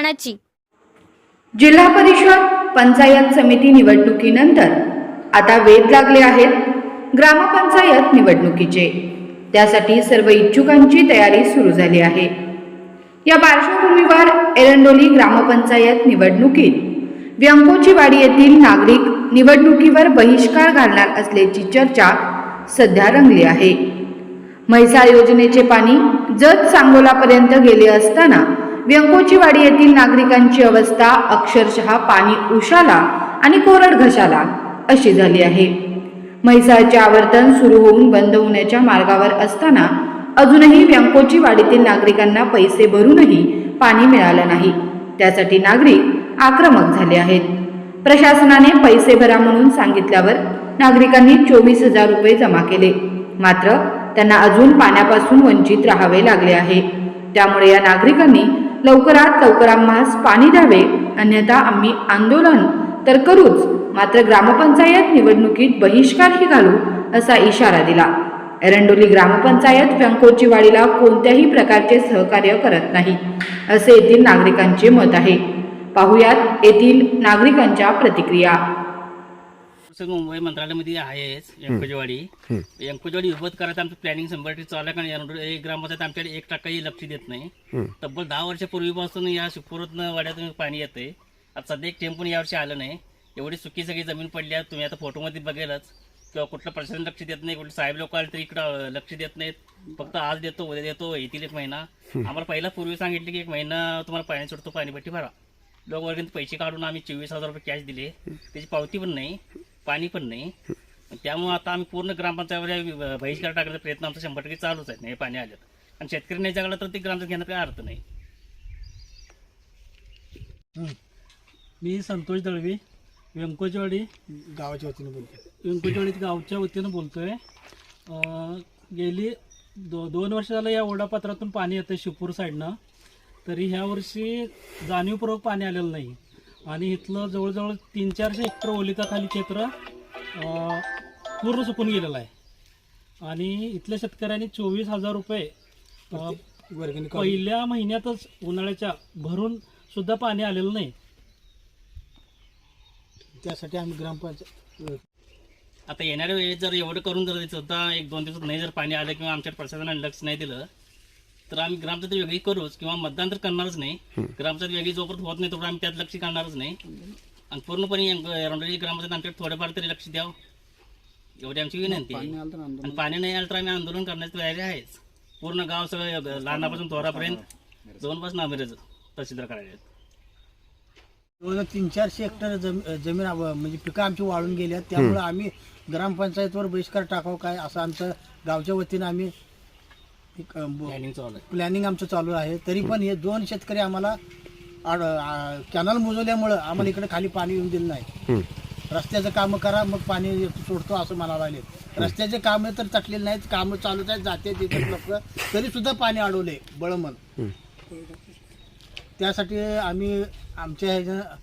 पाण्याची। जिल्हा परिषद पंचायत समिती निवडणुकीनंतर आता वेध लागले आहेत ग्रामपंचायत निवडणुकीचे। त्यासाठी सर्व इच्छुकांची तयारी सुरू झाली आहे। या पार्श्वभूमीवर एरंडोली ग्रामपंचायत निवडणुकीत व्यंकोचीवाडी येथील नागरिक निवडणुकीवर बहिष्कार घालणार असल्याची चर्चा सध्या रंगली आहे। म्हैसाळ योजनेचे पाणी जत सांगोलापर्यंत गेले असताना व्यंकोचीवाडी येथील नागरिकांची अवस्था अक्षरशः पाणी उशाला आणि कोरड घशाला अशी झाली आहे। म्हैसाळचे आवर्तन सुरू होऊन बंद होण्याच्या मार्गावर असताना अजूनही व्यंकोचीवाडीतील नागरिकांना पैसे भरूनही पाणी मिळालं नाही। त्यासाठी नागरिक आक्रमक झाले आहेत। प्रशासनाने पैसे भरा म्हणून सांगितल्यावर नागरिकांनी 24,000 रुपये जमा केले, मात्र त्यांना अजून पाण्यापासून वंचित राहावे लागले आहे। त्यामुळे या नागरिकांनी लवकरात लवकर आम्हास पाणी द्यावे, अन्यथा आम्ही आंदोलन तर करूच, मात्र ग्रामपंचायत निवडणुकीत बहिष्कारही घालू असा इशारा दिला। एरंडोली ग्रामपंचायत व्यंकोचीवाडीला कोणत्याही प्रकारचे सहकार्य करत नाही असे येथील नागरिकांचे मत आहे। पाहुयात येथील नागरिकांच्या प्रतिक्रिया। मुंबई मंत्रालयामध्ये आहेच व्यंकोचीवाडी। व्यंकोचीवाडी उभत करायचं आमचं प्लॅनिंग 100% चालू आहे, कारण एरंडोली ग्रामपंचायत आमच्याकडे 1% लक्ष देत नाही। तब्बल 10 वर्षापूर्वीपासून या शिपूरतनं वाड्यातून पाणी येते। आता सध्या एक टेम्पो यावर्षी आलं नाही। एवढी सुकी सगळी जमीन पडली आहे, तुम्ही आता फोटोमध्ये बघेलच, किंवा कुठलं प्रशासन लक्ष देत नाही, कुठले साहेब लोक आले तरी इकडं लक्ष देत नाहीत। फक्त आज देतो उद्या देतो, येतील एक महिना। आम्हाला पहिला पूर्वी सांगितले की 1 महिना तुम्हाला पाणी सुटतो, पाणीपट्टी भरा। लोक वर्गात पैसे काढून आम्ही 24,000 रुपये कॅश दिले, त्याची पावती पण नाही, पाणी पण नाही। त्यामुळे आता आम्ही पूर्ण ग्रामपंचायतीवर बहिष्कार टाकण्याचा प्रयत्न आमचा 100% चालूच आहे। नाही पाणी आलं आणि शेतकरी नाही जगला तर ते ग्रामपंचायत घेण्यात काही अर्थ नाही। मी संतोष दळवी व्यंकोचीवाडी गावाच्या वतीनं बोलतोय। व्यंकोचीवाडी गावच्या वतीनं बोलतोय। गेली 2 वर्ष झालं या ओढापात्रातून पाणी येतं शिपूर साईडनं, तरी ह्या वर्षी जाणीवपूर्वक पाणी आलेलं नाही आणि इथलं जवळजवळ 300-400 हेक्टर ओलिताखाली क्षेत्र पूर्ण सुकून गेलेलं आहे आणि इथल्या शेतकऱ्यांनी 24,000 रुपये पहिल्या महिन्यातच उन्हाळ्याच्या भरून सुद्धा पाणी आलेलं नाही। त्यासाठी आम्ही ग्रामपंचायत आता येणाऱ्या वेळेस जर एवढं करून जर सुद्धा 1-2 दिवसात नाही जर पाणी आलं किंवा आमच्या प्रशासनाने लक्ष नाही दिलं तर आम्ही ग्रामपंचायत वेगळी करूच किंवा मतदान तर करणारच नाही। ग्रामपंचायत वेगळी जोपर्यंत होत नाही तोपर्यंत आम्ही त्यात लक्ष करणारच नाही आणि पूर्णपणे एरंडोली ग्रामपंचायत आमच्याकडे थोडेफार तरी लक्ष द्यावं एवढी आमची विनंती आहे। आणि पाणी नाही आलं तर आम्ही आंदोलन करण्याची तयारी आहेच। पूर्ण गाव सगळं लहानापासून थोरापर्यंत जाऊन बस नामेरच तहसीलदार करायचे। 300-400 हेक्टर जमीन म्हणजे पिकं आमची वाळून गेली आहेत, त्यामुळे आम्ही ग्रामपंचायतवर बहिष्कार टाकावं काय असं आमचं गावच्या वतीनं आम्ही प्लॅनिंग आमचं चालू आहे। तरी पण हे 2 शेतकरी आम्हाला कॅनल मुजवल्यामुळं आम्हाला इकडे खाली पाणी येऊन दिलं नाही। रस्त्याचं कामं करा मग पाणी सोडतो असं म्हणायला लागले। रस्त्याचे कामं तर तटलेले नाहीत, कामं चालूच आहेत, जाते तिथे लोक तरी सुद्धा पाणी अडवले बळमन। त्यासाठी आम्ही आमच्या ह्याच्या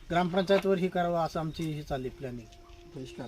ग्रामपंचायतवर ही करावं असं आमची ही चालली प्लॅनिंग बहिष्कार।